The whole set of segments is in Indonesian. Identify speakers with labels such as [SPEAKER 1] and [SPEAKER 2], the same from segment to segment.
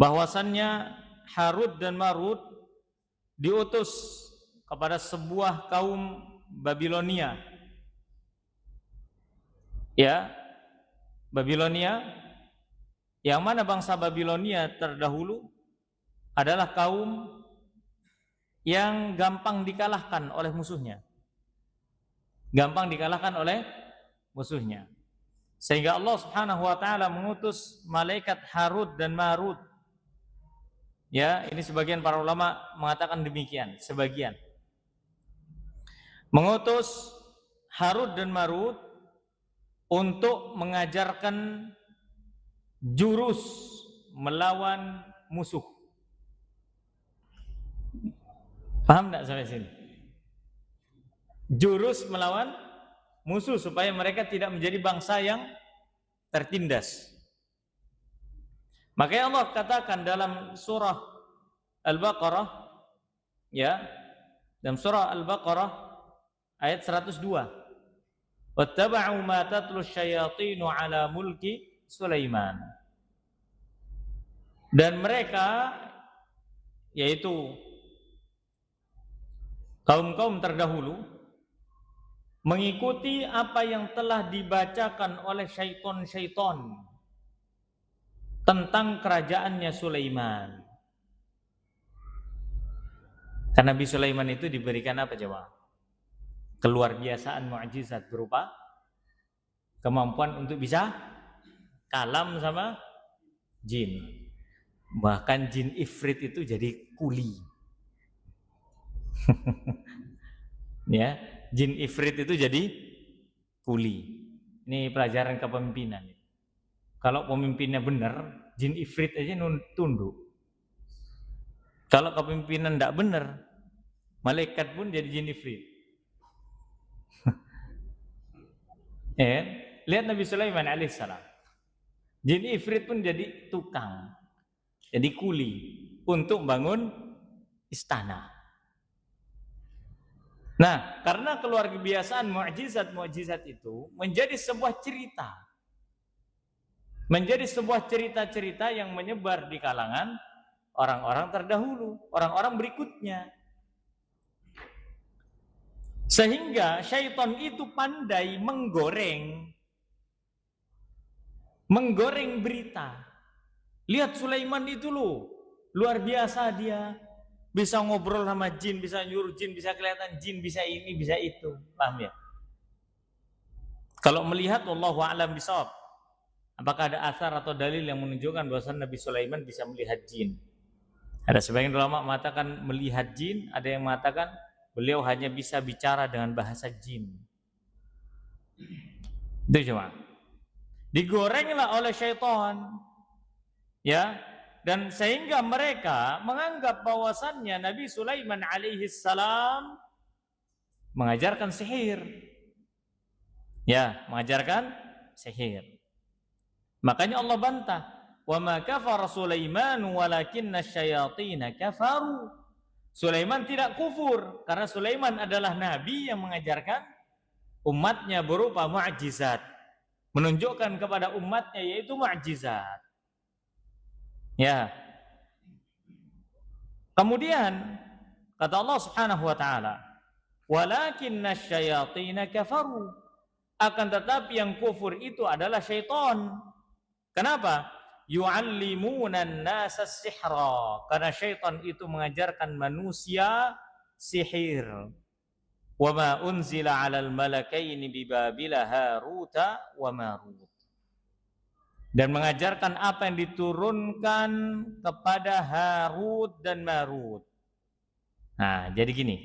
[SPEAKER 1] bahwasannya Harut dan Marut diutus kepada sebuah kaum Babilonia. Ya, Babilonia, yang mana bangsa Babilonia terdahulu adalah kaum yang gampang dikalahkan oleh musuhnya. Gampang dikalahkan oleh musuhnya. Sehingga Allah Subhanahu wa taala mengutus malaikat Harut dan Marut. Ya, ini sebagian para ulama mengatakan demikian, sebagian. Mengutus Harut dan Marut untuk mengajarkan jurus melawan musuh. Paham enggak sampai sini? Jurus melawan musuh supaya mereka tidak menjadi bangsa yang tertindas. Makanya Allah katakan dalam surah Al-Baqarah, ya, dalam surah Al-Baqarah ayat 102, wattaba'u ma tatlu syayatinu ala mulki Sulaiman. Dan mereka, yaitu kaum-kaum terdahulu, mengikuti apa yang telah dibacakan oleh syaitan-syaitan tentang kerajaannya Sulaiman. Karena Nabi Sulaiman itu diberikan apa coba? Keluar biasaan mukjizat berupa kemampuan untuk bisa kalam sama jin. Bahkan jin ifrit itu jadi kuli. Ya, jin ifrit itu jadi kuli. Ini pelajaran kepemimpinan. Kalau pemimpinnya benar, jin ifrit aja tunduk. Kalau kepemimpinan tidak benar, malaikat pun jadi jin ifrit. Lihat Nabi Sulaiman alaihissalam. Jin ifrit pun jadi tukang, jadi kuli untuk bangun istana. Nah, karena keluar kebiasaan mukjizat itu menjadi sebuah cerita. Menjadi sebuah cerita-cerita yang menyebar di kalangan orang-orang terdahulu, orang-orang berikutnya. Sehingga syaitan itu pandai menggoreng berita. Lihat Sulaiman itu loh, luar biasa dia. Bisa ngobrol sama jin, bisa nyuruh jin, bisa kelihatan jin, bisa ini, bisa itu. Paham ya? Kalau melihat, wallahu a'lam bishawab, apakah ada asar atau dalil yang menunjukkan bahwa Nabi Sulaiman bisa melihat jin? Ada sebagian ulama mengatakan melihat jin, ada yang mengatakan beliau hanya bisa bicara dengan bahasa jin. Itu cuma digorenglah oleh syaitan, ya, dan sehingga mereka menganggap bahwasannya Nabi Sulaiman alaihi salam mengajarkan sihir, ya, mengajarkan sihir. Makanya Allah bantah, wa ma kafara Sulaiman walakinna syayatin kafaru. Sulaiman tidak kufur karena Sulaiman adalah nabi yang mengajarkan umatnya berupa mukjizat, menunjukkan kepada umatnya yaitu mukjizat. Ya. Kemudian kata Allah Subhanahu wa taala, walakinna syayatin kafaru. Akan tetapi yang kufur itu adalah syaitan. Kenapa? Yu'allimuna an-nasa sihra. Karena syaitan itu mengajarkan manusia sihir. Wa ma unzila 'alal malakaini bi Babila Haruta wa Marut. Dan mengajarkan apa yang diturunkan kepada Harut dan Marut. Nah, jadi gini.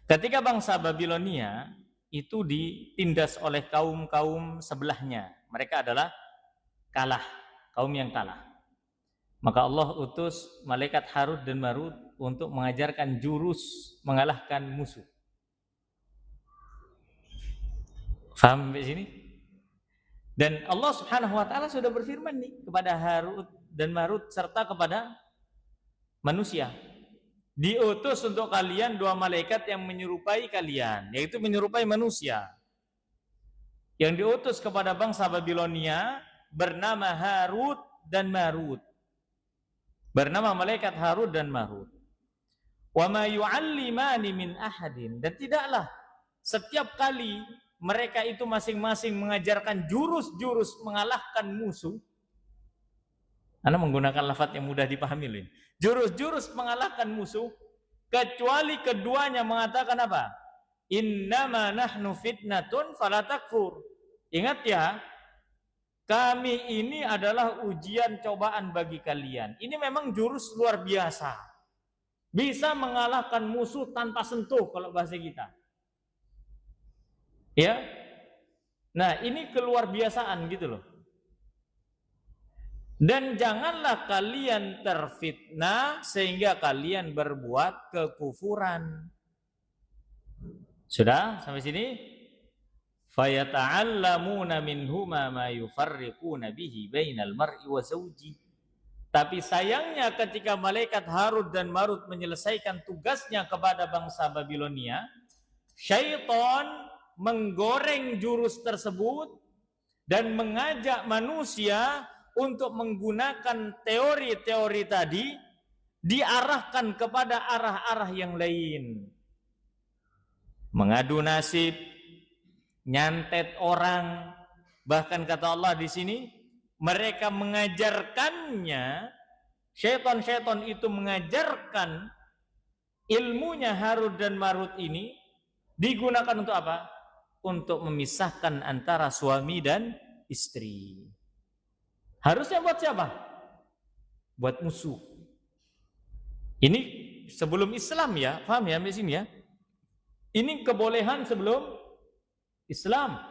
[SPEAKER 1] Ketika bangsa Babilonia itu ditindas oleh kaum-kaum sebelahnya, mereka adalah kalah, kaum yang kalah. Maka Allah utus malaikat Harut dan Marut untuk mengajarkan jurus mengalahkan musuh. Faham sampai sini? Dan Allah Subhanahu wa taala sudah berfirman nih kepada Harut dan Marut serta kepada manusia. Diutus untuk kalian dua malaikat yang menyerupai kalian, yaitu menyerupai manusia. Yang diutus kepada bangsa Babilonia bernama Harut dan Marut. bernama malaikat Harut dan Marut. Wa ma yu'allimani min ahadin, dan tidaklah setiap kali mereka itu masing-masing mengajarkan jurus-jurus mengalahkan musuh. Anda menggunakan lafaz yang mudah dipahami ini. Jurus-jurus mengalahkan musuh, kecuali keduanya mengatakan apa? Innama nahnu fitnatun fala takfur. Ingat ya, kami ini adalah ujian cobaan bagi kalian. Ini memang jurus luar biasa. Bisa mengalahkan musuh tanpa sentuh kalau bahasa kita. Ya. Nah, ini keluar biasaan gitu loh. Dan janganlah kalian terfitnah sehingga kalian berbuat kekufuran. Sudah sampai sini? Fayata'allamuna minhuma ma yufarriquna bihi bainal mar'i wa zawji. Tapi sayangnya ketika malaikat Harut dan Marut menyelesaikan tugasnya kepada bangsa Babilonia, syaitan menggoreng jurus tersebut dan mengajak manusia untuk menggunakan teori-teori tadi diarahkan kepada arah-arah yang lain. Mengadu nasib, nyantet orang, bahkan kata Allah di sini, mereka mengajarkannya, syaitan-syaitan itu mengajarkan ilmunya Harut dan Marut ini digunakan untuk apa? Untuk memisahkan antara suami dan istri. Harusnya buat siapa? Buat musuh. Ini sebelum Islam ya, paham ya sampai sini ya? Ini kebolehan sebelum Islam.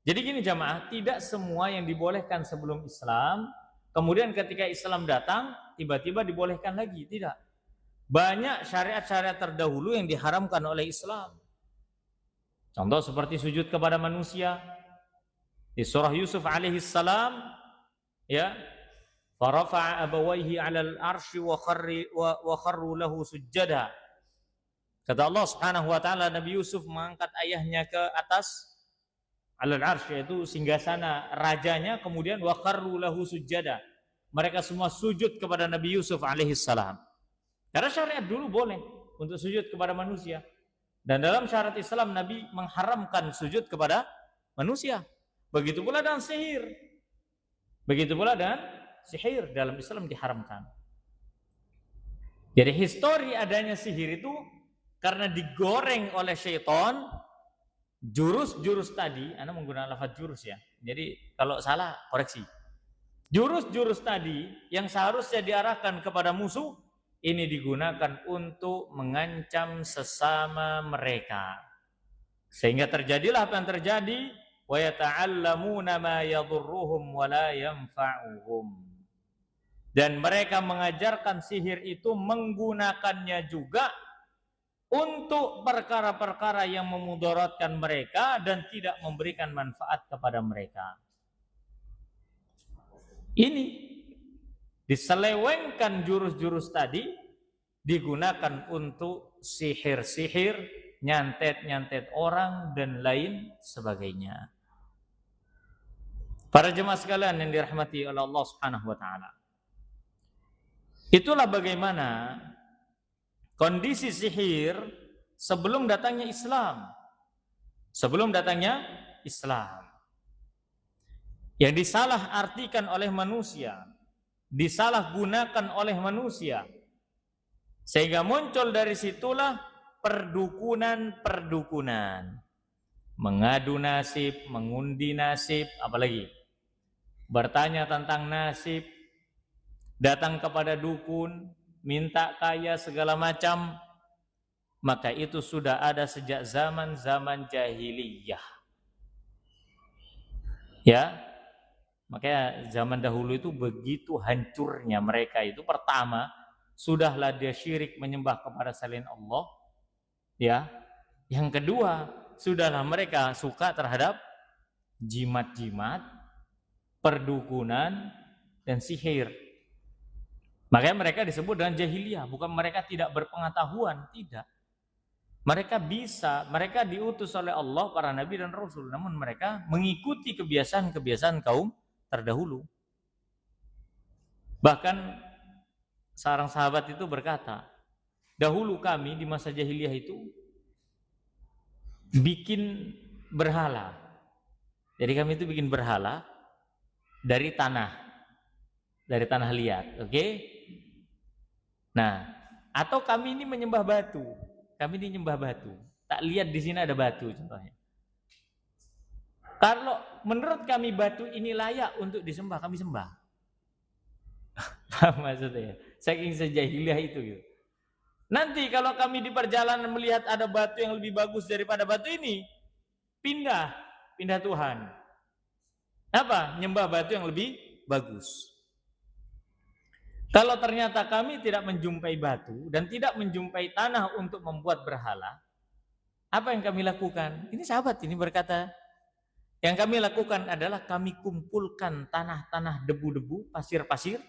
[SPEAKER 1] Jadi gini jamaah, tidak semua yang dibolehkan sebelum Islam, kemudian ketika Islam datang, tiba-tiba dibolehkan lagi. Tidak. Banyak syariat-syariat terdahulu yang diharamkan oleh Islam. Contoh seperti sujud kepada manusia. Di surah Yusuf alaihi salam, ya, farafa'a abawaihi 'alal arsy wa kharru lahu sujjada. Kata Allah Subhanahu wa taala, Nabi Yusuf mengangkat ayahnya ke atas 'alal arsy, yaitu singgasana rajanya, kemudian wa kharru lahu sujjada. Mereka semua sujud kepada Nabi Yusuf alaihi salam. Karena syariat dulu boleh untuk sujud kepada manusia. Dan dalam syariat Islam Nabi mengharamkan sujud kepada manusia. Begitu pula dengan sihir. Begitu pula dengan sihir dalam Islam diharamkan. Jadi histori adanya sihir itu karena digoreng oleh syaitan, jurus-jurus tadi, Anda menggunakan lafaz jurus ya. Jadi kalau salah koreksi. Jurus-jurus tadi yang seharusnya diarahkan kepada musuh, ini digunakan untuk mengancam sesama mereka. Sehingga terjadilah apa yang terjadi. وَيَتَعَلَّمُونَ مَا يَضُرُّهُمْ وَلَا يَنْفَعُهُمْ. Dan mereka mengajarkan sihir itu menggunakannya juga untuk perkara-perkara yang memudaratkan mereka dan tidak memberikan manfaat kepada mereka. Ini diselewengkan jurus-jurus tadi digunakan untuk sihir-sihir, nyantet-nyantet orang dan lain sebagainya. Para jemaah sekalian yang dirahmati oleh Allah Subhanahu wa taala. Itulah bagaimana kondisi sihir sebelum datangnya Islam. Sebelum datangnya Islam. Yang disalahartikan oleh manusia, disalahgunakan oleh manusia. Sehingga muncul dari situlah perdukunan-perdukunan. Mengadu nasib, mengundi nasib, apalagi bertanya tentang nasib, datang kepada dukun, minta kaya segala macam, maka itu sudah ada sejak zaman-zaman jahiliyah. Ya, makanya zaman dahulu itu begitu hancurnya mereka itu. Pertama, sudahlah dia syirik menyembah kepada selain Allah. Ya, yang kedua, sudahlah mereka suka terhadap jimat-jimat, perdukunan dan sihir. Makanya mereka disebut dengan jahiliyah, bukan mereka tidak berpengetahuan, tidak. Mereka diutus oleh Allah, para nabi dan rasul, namun mereka mengikuti kebiasaan-kebiasaan kaum terdahulu. Bahkan seorang sahabat itu berkata, dahulu kami di masa jahiliyah itu bikin berhala. Jadi kami itu bikin berhala dari tanah liat, oke? Nah, atau kami ini menyembah batu. Kami ini menyembah batu. Tak lihat di sini ada batu contohnya. Kalau menurut kami batu ini layak untuk disembah, kami sembah. Paham maksudnya? Saking sejahiliyah itu gitu. Nanti kalau kami di perjalanan melihat ada batu yang lebih bagus daripada batu ini, pindah Tuhan. Apa? Nyembah batu yang lebih bagus. Kalau ternyata kami tidak menjumpai batu dan tidak menjumpai tanah untuk membuat berhala, apa yang kami lakukan? Ini sahabat ini berkata, yang kami lakukan adalah kami kumpulkan tanah-tanah debu-debu, pasir-pasir,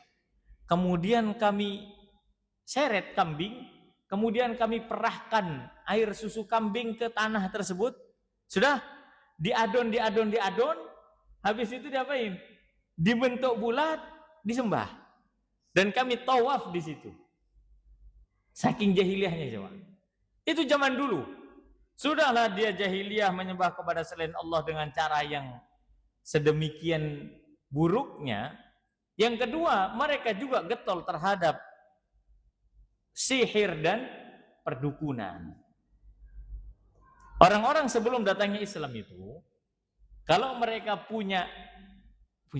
[SPEAKER 1] kemudian kami seret kambing, kemudian kami perahkan air susu kambing ke tanah tersebut. Sudah diadon, habis itu diapain? Dibentuk bulat, disembah. Dan kami tawaf di situ. Saking jahiliyahnya coba. Itu zaman dulu. Sudahlah dia jahiliyah menyembah kepada selain Allah dengan cara yang sedemikian buruknya. Yang kedua, mereka juga getol terhadap sihir dan perdukunan. Orang-orang sebelum datangnya Islam itu, kalau mereka punya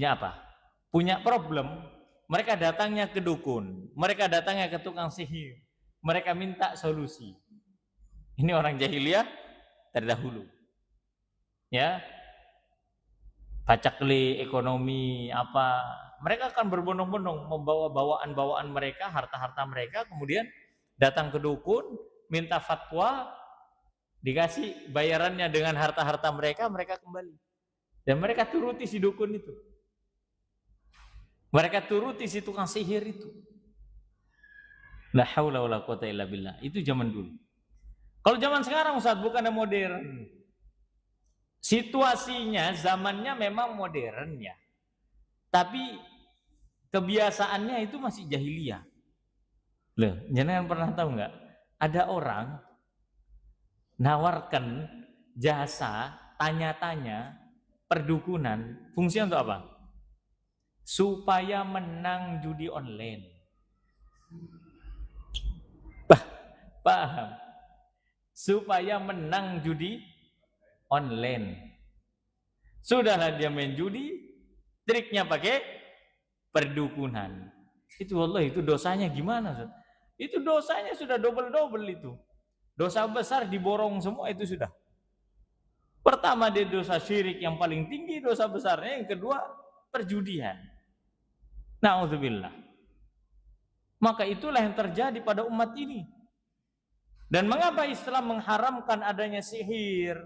[SPEAKER 1] apa? Punya problem, mereka datangnya ke dukun, mereka datangnya ke tukang sihir, mereka minta solusi. Ini orang jahiliyah terdahulu. Ya. Pacakli, ekonomi, apa. Mereka akan berbondong-bondong membawa bawaan-bawaan mereka, harta-harta mereka, kemudian datang ke dukun, minta fatwa, dikasih bayarannya dengan harta-harta mereka, mereka kembali. Dan mereka turuti si dukun itu. Mereka turuti si tukang sihir itu. La haula wala quwata illa billah. Itu zaman dulu. Kalau zaman sekarang Ustaz bukan modern. Situasinya, zamannya memang modern ya. Tapi kebiasaannya itu masih jahiliyah. Loh, jangan pernah tahu enggak? Ada orang nawarkan jasa tanya-tanya perdukunan, fungsinya untuk apa? Supaya menang judi online. Paham? Supaya menang judi online. Sudahlah dia main judi, triknya pakai perdukunan. Itu Allah, itu dosanya gimana? Itu dosanya sudah double-double itu. Dosa besar diborong semua itu sudah. Pertama dia dosa syirik yang paling tinggi, dosa besarnya. Yang kedua perjudian. Na'udzubillah. Maka itulah yang terjadi pada umat ini. Dan mengapa Islam mengharamkan adanya sihir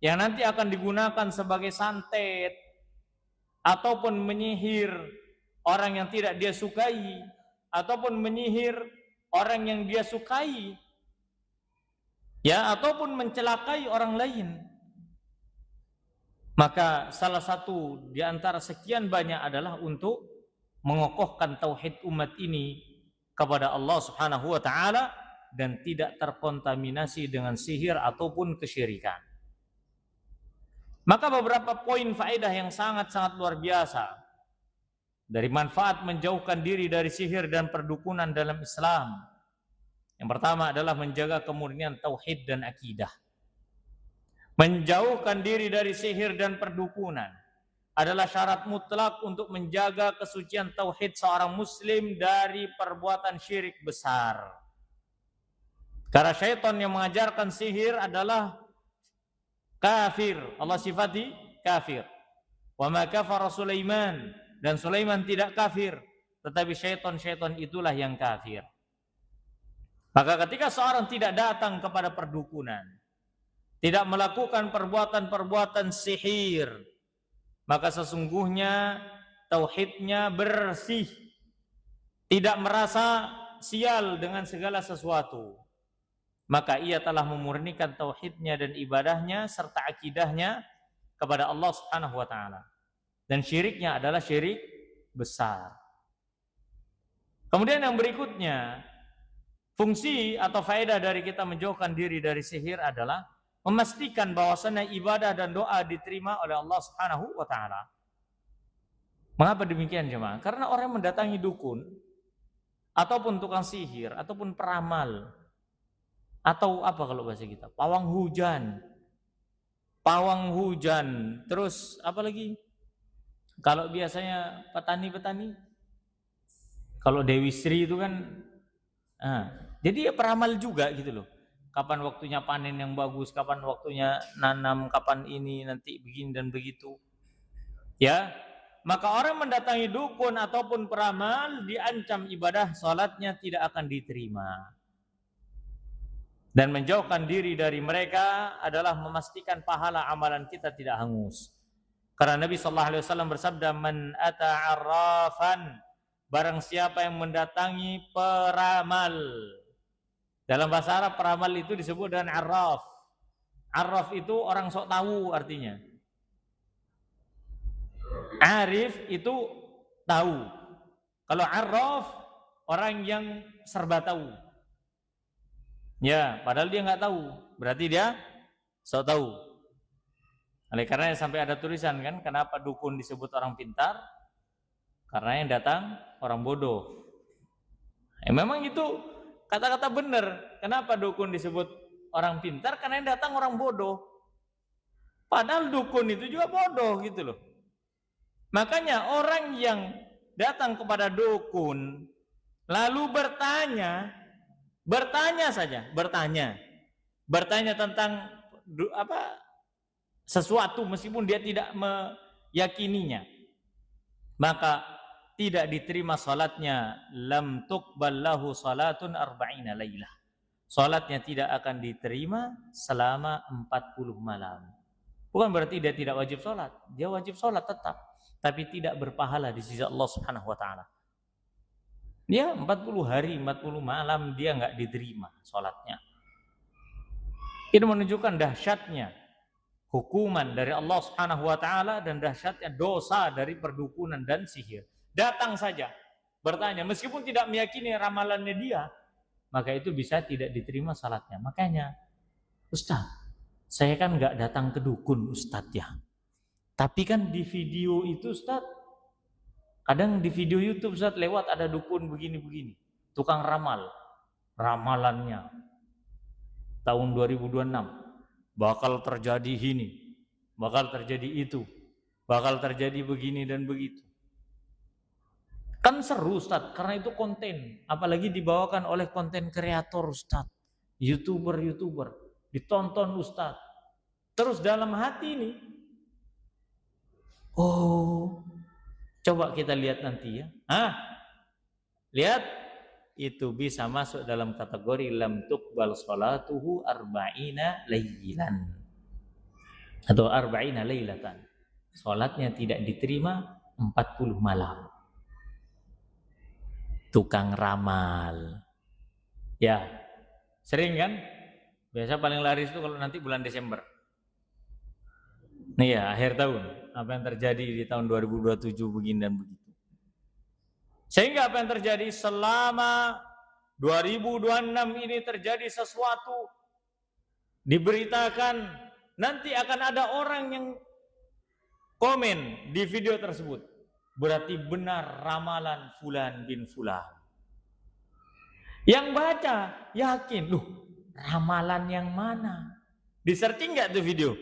[SPEAKER 1] yang nanti akan digunakan sebagai santet ataupun menyihir orang yang tidak dia sukai ataupun menyihir orang yang dia sukai, ya, ataupun mencelakai orang lain. Maka salah satu di antara sekian banyak adalah untuk mengokohkan tauhid umat ini kepada Allah Subhanahu wa taala dan tidak terkontaminasi dengan sihir ataupun kesyirikan. Maka beberapa poin faedah yang sangat-sangat luar biasa dari manfaat menjauhkan diri dari sihir dan perdukunan dalam Islam. Yang pertama adalah menjaga kemurnian tauhid dan akidah. Menjauhkan diri dari sihir dan perdukunan adalah syarat mutlak untuk menjaga kesucian tauhid seorang muslim dari perbuatan syirik besar. Karena syaitan yang mengajarkan sihir adalah kafir. Allah sifati kafir. Wa ma kafara Sulaiman, dan Sulaiman tidak kafir, tetapi syaitan itulah yang kafir. Maka ketika seorang tidak datang kepada perdukunan, tidak melakukan perbuatan-perbuatan sihir, maka sesungguhnya tauhidnya bersih, tidak merasa sial dengan segala sesuatu. Maka ia telah memurnikan tauhidnya dan ibadahnya serta akidahnya kepada Allah Subhanahu wa taala. Dan syiriknya adalah syirik besar. Kemudian yang berikutnya, fungsi atau faedah dari kita menjauhkan diri dari sihir adalah memastikan bahwasanya ibadah dan doa diterima oleh Allah Subhanahu wa taala. Mengapa demikian, jemaah? Karena orang yang mendatangi dukun ataupun tukang sihir ataupun peramal atau apa kalau bahasa kita? Pawang hujan, terus apa lagi? Kalau biasanya petani-petani, kalau Dewi Sri itu kan, jadi ya peramal juga gitu loh. Kapan waktunya panen yang bagus, kapan waktunya nanam, kapan ini nanti begini dan begitu. Ya, maka orang mendatangi dukun ataupun peramal diancam ibadah salatnya tidak akan diterima. Dan menjauhkan diri dari mereka adalah memastikan pahala amalan kita tidak hangus. Karena Nabi SAW bersabda, "Man ata arrafan," barang siapa yang mendatangi peramal. Dalam bahasa Arab peramal itu disebut dengan arraf. Arraf itu orang sok tahu artinya. Arif itu tahu. Kalau arraf orang yang serba tahu. Ya, padahal dia nggak tahu, berarti dia sok tahu. Oleh karena sampai ada tulisan kan, kenapa dukun disebut orang pintar? Karena yang datang orang bodoh. Memang itu kata-kata benar. Kenapa dukun disebut orang pintar? Karena yang datang orang bodoh. Padahal dukun itu juga bodoh gitu loh. Makanya orang yang datang kepada dukun lalu bertanya tentang sesuatu meskipun dia tidak meyakininya, maka tidak diterima salatnya. Lam tuqbal lahu salatun arba'ina lailah. Salatnya tidak akan diterima selama 40 malam. Bukan berarti dia tidak wajib salat, dia wajib salat tetap, tapi tidak berpahala di sisi Allah Subhanahu wa taala. Dia 40 hari, 40 malam dia nggak diterima sholatnya. Itu menunjukkan dahsyatnya hukuman dari Allah Subhanahu wa taala dan dahsyatnya dosa dari perdukunan dan sihir. Datang saja bertanya, meskipun tidak meyakini ramalannya dia, maka itu bisa tidak diterima salatnya. Makanya, Ustaz, saya kan nggak datang ke dukun, Ustaz ya. Tapi kan di video itu, Ustaz, kadang di video YouTube saat lewat ada dukun begini-begini, tukang ramalannya tahun 2026 bakal terjadi ini, bakal terjadi itu, bakal terjadi begini dan begitu. Kan seru, Ustaz, karena itu konten, apalagi dibawakan oleh konten kreator, Ustaz, YouTuber, ditonton, Ustaz. Terus dalam hati ini, coba kita lihat nanti ya. Lihat, itu bisa masuk dalam kategori lam tuqbal salatuhu arba'ina lailan atau arba'ina lailatan. Salatnya tidak diterima 40 malam. Tukang ramal. Ya, sering kan? Biasa paling laris itu kalau nanti bulan Desember. Nih ya, akhir tahun. Apa yang terjadi di tahun 2027 begini dan begitu. Sehingga apa yang terjadi selama 2026 ini terjadi sesuatu, diberitakan nanti akan ada orang yang komen di video tersebut. Berarti benar ramalan fulan bin fulan. Yang baca yakin, loh ramalan yang mana? Di-searching nggak tuh video?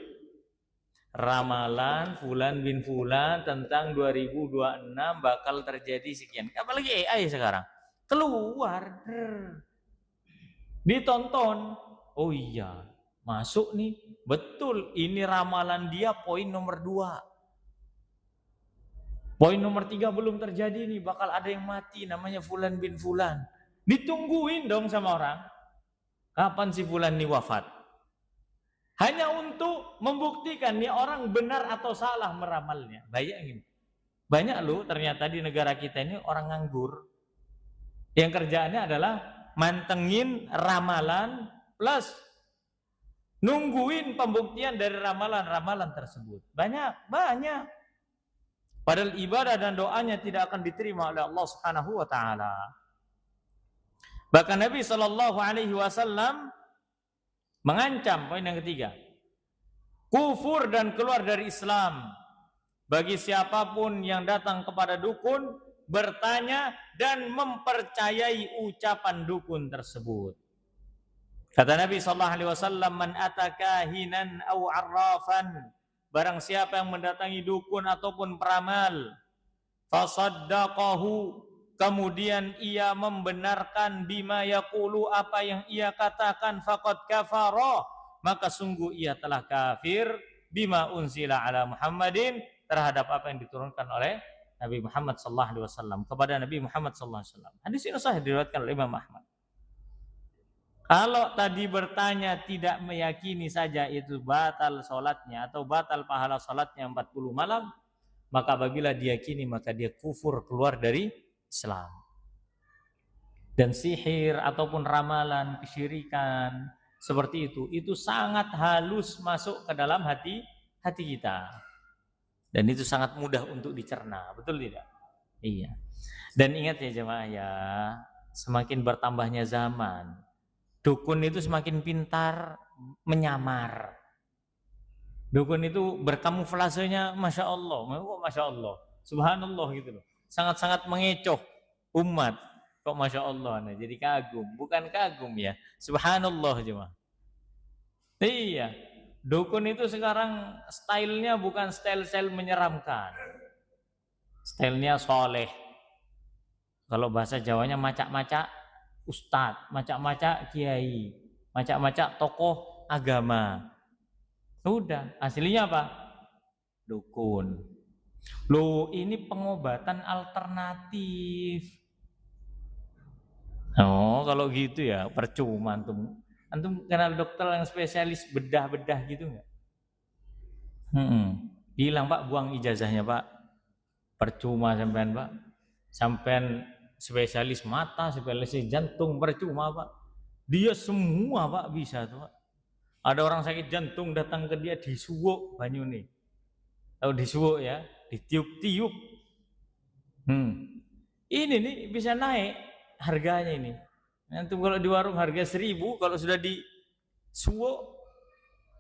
[SPEAKER 1] Ramalan fulan bin fulan tentang 2026 bakal terjadi sekian. Apalagi AI sekarang keluar, ditonton. Oh iya, masuk nih, betul ini ramalan dia poin nomor 2. Poin nomor 3 belum terjadi nih, bakal ada yang mati namanya fulan bin fulan. Ditungguin dong sama orang, kapan si fulan nih wafat. Hanya untuk membuktikan nih orang benar atau salah meramalnya. Bayangin. Banyak loh ternyata di negara kita ini orang nganggur. Yang kerjaannya adalah mantengin ramalan plus nungguin pembuktian dari ramalan-ramalan tersebut. Banyak. Padahal ibadah dan doanya tidak akan diterima oleh Allah Subhanahu wa taala. Bahkan Nabi SAW mengancam, poin yang ketiga, kufur dan keluar dari Islam bagi siapapun yang datang kepada dukun, bertanya dan mempercayai ucapan dukun tersebut. Kata Nabi SAW, man ataka hinan au arrafan, barang siapa yang mendatangi dukun ataupun peramal, fasaddaqahu, kemudian ia membenarkan bima yaqulu, apa yang ia katakan, faqad kafara, maka sungguh ia telah kafir, bima unzila ala Muhammadin, terhadap apa yang diturunkan oleh Nabi Muhammad SAW, kepada Nabi Muhammad SAW. Hadis ini sahih diriwayatkan oleh Imam Ahmad. Kalau tadi bertanya tidak meyakini saja itu batal sholatnya atau batal pahala sholatnya 40 malam, maka apabila diyakini maka dia kufur, keluar dari Islam. Dan sihir ataupun ramalan, kesyirikan seperti itu sangat halus masuk ke dalam hati kita. Dan itu sangat mudah untuk dicerna, betul tidak? Iya. Dan ingat ya jemaah ya, semakin bertambahnya zaman, dukun itu semakin pintar menyamar. Dukun itu berkamuflasenya Masya Allah, Masya Allah, Subhanallah gitu loh. Sangat-sangat mengecoh umat. Kok Masya Allah, nah, jadi kagum. Bukan kagum ya, Subhanallah jemaah. Iya, dukun itu sekarang stylenya bukan style menyeramkan. Stylenya soleh. Kalau bahasa Jawanya macak-macak ustadz, macak-macak kiai, macak-macak tokoh agama. Udah, aslinya apa? Dukun. Loh, ini pengobatan alternatif. Oh, kalau gitu ya percuma antum. Antum kenal dokter yang spesialis bedah-bedah gitu enggak? Bilang Pak, buang ijazahnya Pak. Percuma sampean Pak. Sampean spesialis mata, spesialis jantung, percuma Pak. Dia semua Pak bisa tuh Pak. Ada orang sakit jantung datang ke dia disuwuk banyu nih. Tahu disuwuk ya, ditiup-tiup. Ini nih bisa naik harganya ini. Nanti kalau di warung harga 1.000, kalau sudah disuwuk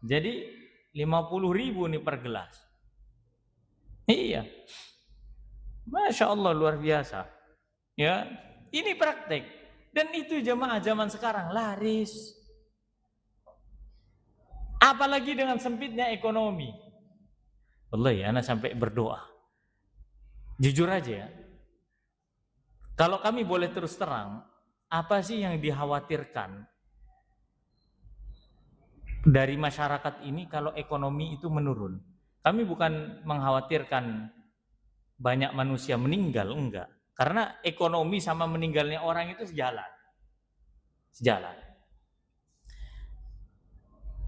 [SPEAKER 1] jadi 50.000 nih per gelas. Iya. Masya Allah, luar biasa. Ya, ini praktek. Dan itu jemaah zaman sekarang laris. Apalagi dengan sempitnya ekonomi. Wallahi, anak sampai berdoa. Jujur aja ya. Kalau kami boleh terus terang, apa sih yang dikhawatirkan dari masyarakat ini kalau ekonomi itu menurun? Kami bukan mengkhawatirkan banyak manusia meninggal, enggak. Karena ekonomi sama meninggalnya orang itu sejalan.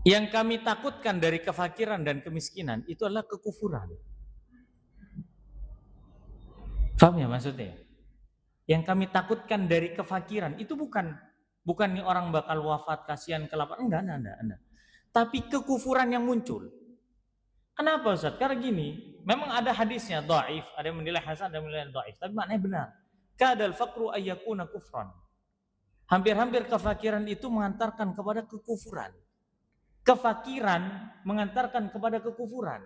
[SPEAKER 1] Yang kami takutkan dari kefakiran dan kemiskinan itu adalah kekufuran. Paham ya maksudnya? Yang kami takutkan dari kefakiran itu bukan nih orang bakal wafat kasihan kelaparan, enggak. Tapi kekufuran yang muncul. Kenapa Ustaz? Karena gini, memang ada hadisnya dhaif, ada yang menilai hasan, ada yang menilai dhaif, tapi maknanya benar. Kadal faqru ayyakuna kufran. Hampir-hampir kefakiran itu mengantarkan kepada kekufuran. Kefakiran mengantarkan kepada kekufuran.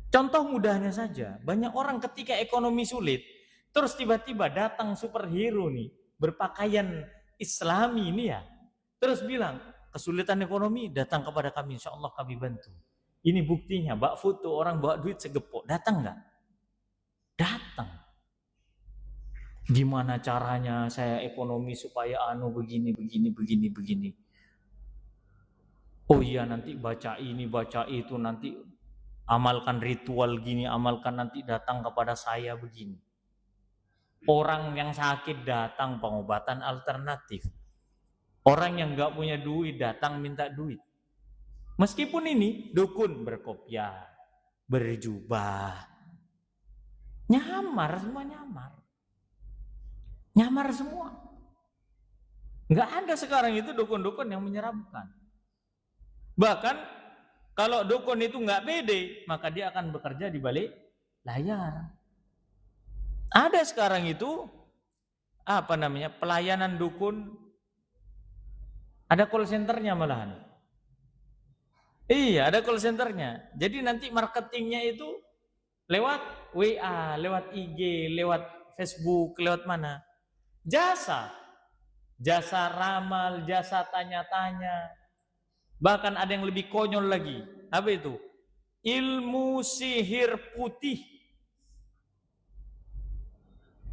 [SPEAKER 1] Contoh mudahnya saja, banyak orang ketika ekonomi sulit, terus tiba-tiba datang superhero nih, berpakaian Islami ini ya, terus bilang, kesulitan ekonomi datang kepada kami, insya Allah kami bantu. Ini buktinya, bak foto orang bawa duit segepok, datang nggak? Datang. Gimana caranya saya ekonomi supaya begini. Oh iya, nanti baca ini, baca itu, nanti amalkan ritual gini, amalkan nanti datang kepada saya begini. Orang yang sakit datang pengobatan alternatif. Orang yang nggak punya duit datang minta duit. Meskipun ini dukun berkopiah, berjubah, nyamar semua. Nggak ada sekarang itu dukun-dukun yang menyeramkan. Bahkan kalau dukun itu nggak pede, maka dia akan bekerja di balik layar. Ada sekarang itu, pelayanan dukun, ada call centernya malahan. Iya, ada call centernya. Jadi nanti marketingnya itu lewat WA, lewat IG, lewat Facebook, lewat mana? Jasa ramal, jasa tanya-tanya. Bahkan ada yang lebih konyol lagi. Apa itu? Ilmu sihir putih.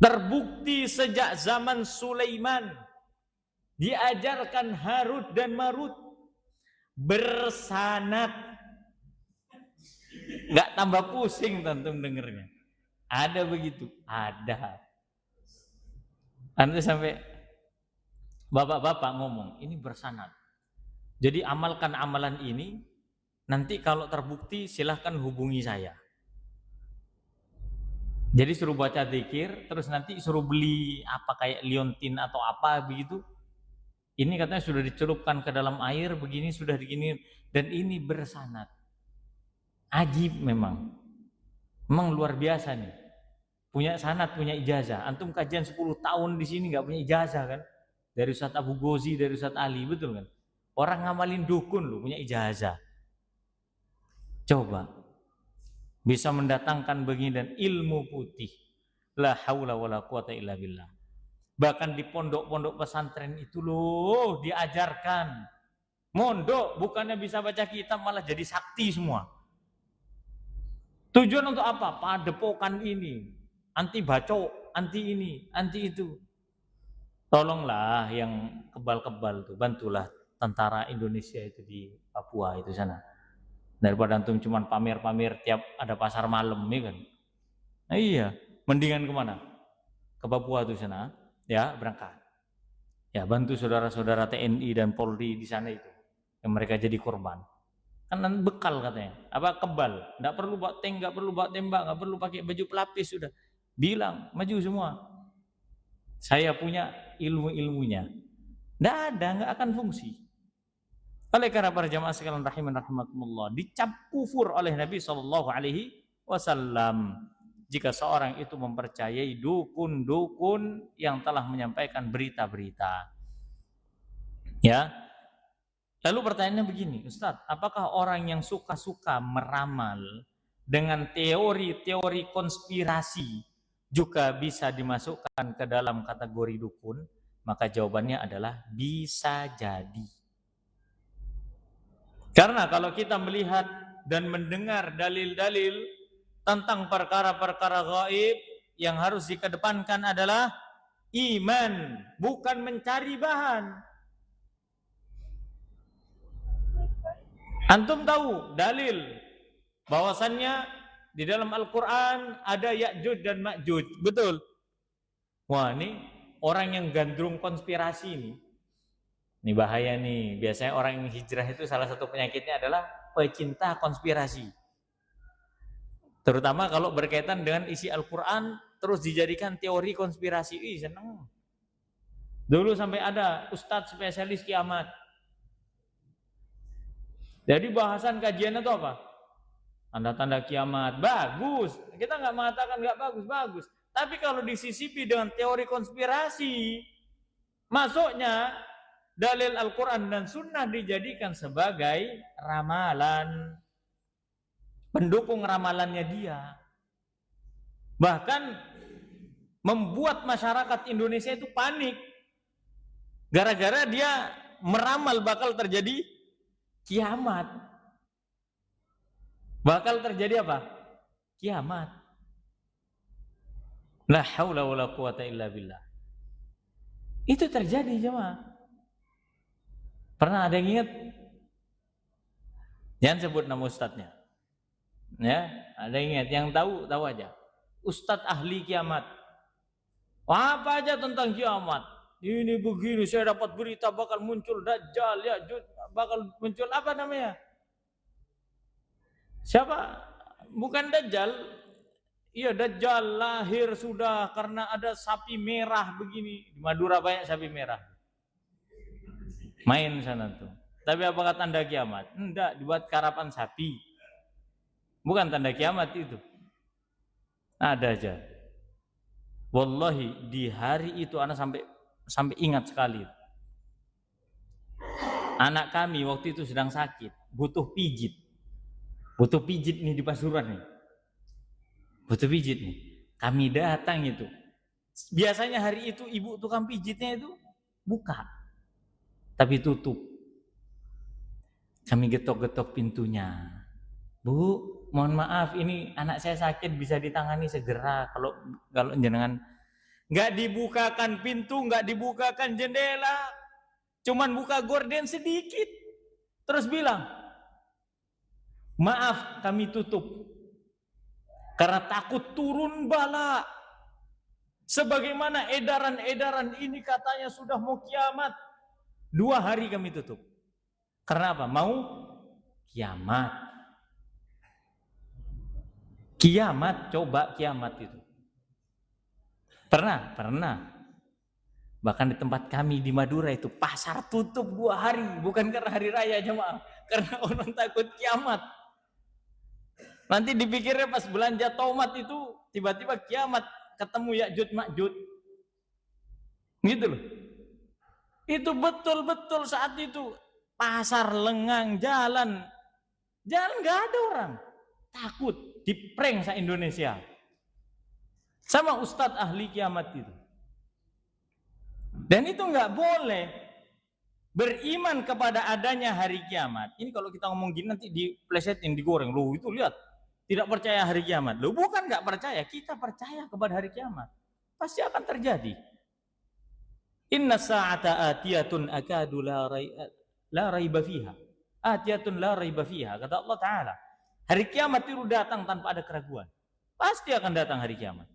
[SPEAKER 1] Terbukti sejak zaman Sulaiman. Diajarkan Harut dan Marut. Bersanad. Nggak tambah pusing tentu dengernya. Ada begitu? Ada. Nanti sampai bapak-bapak ngomong, ini bersanad. Jadi amalkan amalan ini, nanti kalau terbukti silahkan hubungi saya. Jadi suruh baca zikir, terus nanti suruh beli apa kayak liontin atau apa begitu. Ini katanya sudah dicelupkan ke dalam air, begini sudah begini, dan ini bersanad. Ajib memang. Memang luar biasa nih. Punya sanad, punya ijazah. Antum kajian 10 tahun di sini nggak punya ijazah kan? Dari Ustadz Abu Ghozi, dari Ustadz Ali, betul kan? Orang ngamalin dukun loh, punya ijazah. Coba. Bisa mendatangkan begini dan ilmu putih. La haula wala quwata illa billah. Bahkan di pondok-pondok pesantren itu loh diajarkan. Mondok bukannya bisa baca kitab malah jadi sakti semua. Tujuan untuk apa? Padepokan ini. Anti bacok, anti ini, anti itu. Tolonglah yang kebal-kebal tuh, bantulah tentara Indonesia itu di Papua itu sana. Daripada antum cuma pamer-pamer tiap ada pasar malam, ya kan? Nah, iya, mendingan kemana? Ke Papua tuh sana, ya berangkat. Ya bantu saudara-saudara TNI dan Polri di sana itu, yang mereka jadi korban. Kan bekal katanya, apa kebal, nggak perlu bawa tank, nggak perlu bawa tembak, nggak perlu pakai baju pelapis, sudah. Bilang, maju semua. Saya punya ilmu-ilmunya. Nggak ada, nggak akan fungsi. Oleh karena para jamaah sekalian rahimakumullah, dicap kufur oleh Nabi SAW jika seorang itu mempercayai dukun-dukun yang telah menyampaikan berita-berita. Ya. Lalu pertanyaannya begini, Ustadz, apakah orang yang suka-suka meramal dengan teori-teori konspirasi juga bisa dimasukkan ke dalam kategori dukun? Maka jawabannya adalah bisa jadi. Karena kalau kita melihat dan mendengar dalil-dalil tentang perkara-perkara gaib, yang harus dikedepankan adalah iman, bukan mencari bahan. Antum tahu dalil bahwasannya di dalam Al-Quran ada Ya'juj dan Ma'juj, betul? Wah, ini orang yang gandrung konspirasi ini. Ini bahaya nih, biasanya orang yang hijrah itu salah satu penyakitnya adalah pecinta konspirasi. Terutama kalau berkaitan dengan isi Al-Quran, terus dijadikan teori konspirasi. Seneng. Dulu sampai ada ustadz spesialis kiamat. Jadi bahasan kajiannya itu apa? Tanda-tanda kiamat, bagus. Kita nggak mengatakan nggak bagus, bagus. Tapi kalau disisipi dengan teori konspirasi, masuknya dalil Al-Quran dan Sunnah dijadikan sebagai ramalan, pendukung ramalannya dia. Bahkan membuat masyarakat Indonesia itu panik gara-gara dia meramal bakal terjadi kiamat. Bakal terjadi apa? Kiamat. La haula wala quwata illa billah. Itu terjadi jemaah. Pernah ada yang ingat? Jangan sebut nama ustadznya. Ya, ada yang ingat? Yang tahu aja. Ustadz ahli kiamat. Apa aja tentang kiamat? Ini begini, saya dapat berita bakal muncul Dajjal, ya, bakal muncul apa namanya? Siapa? Bukan Dajjal. Iya, Dajjal lahir sudah karena ada sapi merah begini. Di Madura banyak sapi merah. Main sana tuh. Tapi apakah tanda kiamat? Enggak, dibuat karapan sapi. Bukan tanda kiamat itu. Ada aja. Wallahi di hari itu anak sampai ingat sekali. Anak kami waktu itu sedang sakit, butuh pijit nih di Pasuruan nih, butuh pijit nih. Kami datang itu. Biasanya hari itu ibu tukang pijitnya itu buka, tapi tutup. Kami getok-getok pintunya. Bu, mohon maaf, ini anak saya sakit, bisa ditangani segera. Kalau jenengan nggak dibukakan pintu, nggak dibukakan jendela, cuman buka gorden sedikit, terus bilang, maaf kami tutup karena takut turun bala. Sebagaimana edaran-edaran ini katanya sudah mau kiamat. 2 hari kami tutup. Karena apa? Mau kiamat. Kiamat, coba kiamat itu. Pernah. Bahkan di tempat kami di Madura itu pasar tutup 2 hari, bukan karena hari raya jemaah, karena orang takut kiamat. Nanti dipikirnya pas belanja tomat itu tiba-tiba kiamat, ketemu Ya'juj Ma'juj. Gitu loh. Itu betul-betul saat itu pasar lengang, jalan nggak ada orang. Takut diprank se-Indonesia. Sama ustadz ahli kiamat itu. Dan itu nggak boleh beriman kepada adanya hari kiamat. Ini kalau kita ngomong gini nanti diplesetin, digoreng. Loh itu lihat, tidak percaya hari kiamat. Loh bukan nggak percaya, kita percaya kepada hari kiamat. Pasti akan terjadi. Inna sa'ata atiyatun akadu la raiba fiha. Atiyatun la raiba fiha. Kata Allah Ta'ala. Hari kiamat itu datang tanpa ada keraguan. Pasti akan datang hari kiamat.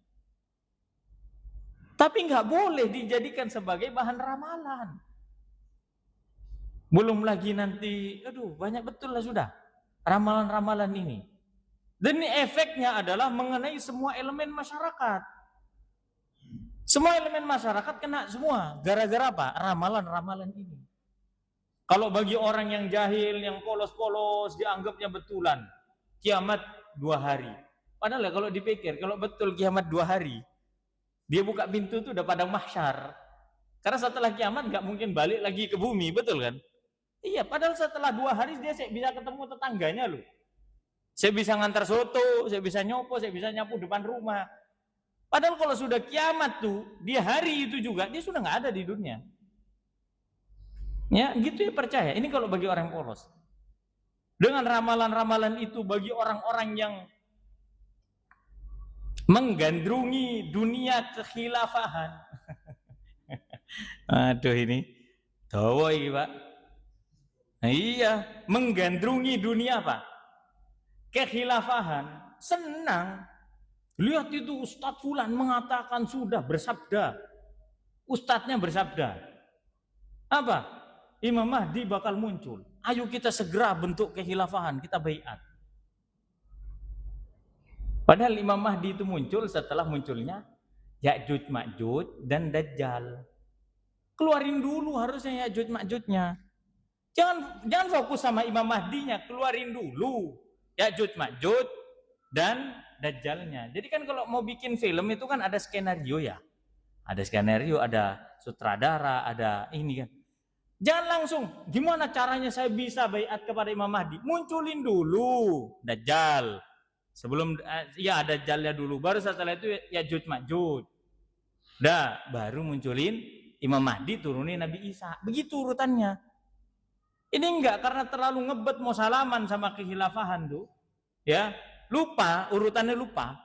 [SPEAKER 1] Tapi nggak boleh dijadikan sebagai bahan ramalan. Belum lagi nanti, banyak betul lah sudah ramalan-ramalan ini. Dan ini efeknya adalah mengenai semua elemen masyarakat. Semua elemen masyarakat kena semua. Gara-gara apa? Ramalan-ramalan ini. Kalau bagi orang yang jahil, yang polos-polos, dianggapnya betulan. Kiamat 2 hari. Padahal ya, kalau dipikir, kalau betul kiamat 2 hari, dia buka pintu itu udah padang mahsyar. Karena setelah kiamat nggak mungkin balik lagi ke bumi, betul kan? Iya, padahal setelah 2 hari dia bisa ketemu tetangganya loh. Saya bisa ngantar soto, saya bisa nyopo, saya bisa nyapu depan rumah. Padahal kalau sudah kiamat tuh, di hari itu juga dia sudah nggak ada di dunia. Ya, gitu ya percaya. Ini kalau bagi orang polos. Dengan ramalan-ramalan itu bagi orang-orang yang menggandrungi dunia kekhilafahan. Aduh ini dawa ini Pak. Nah, iya, menggandrungi dunia apa? Kekhilafahan. Senang. Lihat itu Ustadz Fulan mengatakan sudah bersabda. Ustadznya bersabda. Apa? Imam Mahdi bakal muncul. Ayo kita segera bentuk kekhilafahan, kita baiat. Padahal Imam Mahdi itu muncul setelah munculnya Ya'juj Ma'juj dan Dajjal. Keluarin dulu harusnya Ya'juj Ma'jujnya. Jangan fokus sama Imam Mahdinya, keluarin dulu Ya'juj Ma'juj dan Dajjalnya. Jadi kan kalau mau bikin film itu kan ada skenario ya. Ada skenario, ada sutradara, ada ini kan. Jangan langsung, gimana caranya saya bisa baiat kepada Imam Mahdi? Munculin dulu Dajjal. Sebelum ya ada Dajjalnya dulu, baru setelah itu Ya'juj Ma'juj. Baru munculin Imam Mahdi, turunin Nabi Isa. Begitu urutannya. Ini enggak karena terlalu ngebet mau salaman sama kekhilafahan tuh. Ya, lupa, urutannya lupa.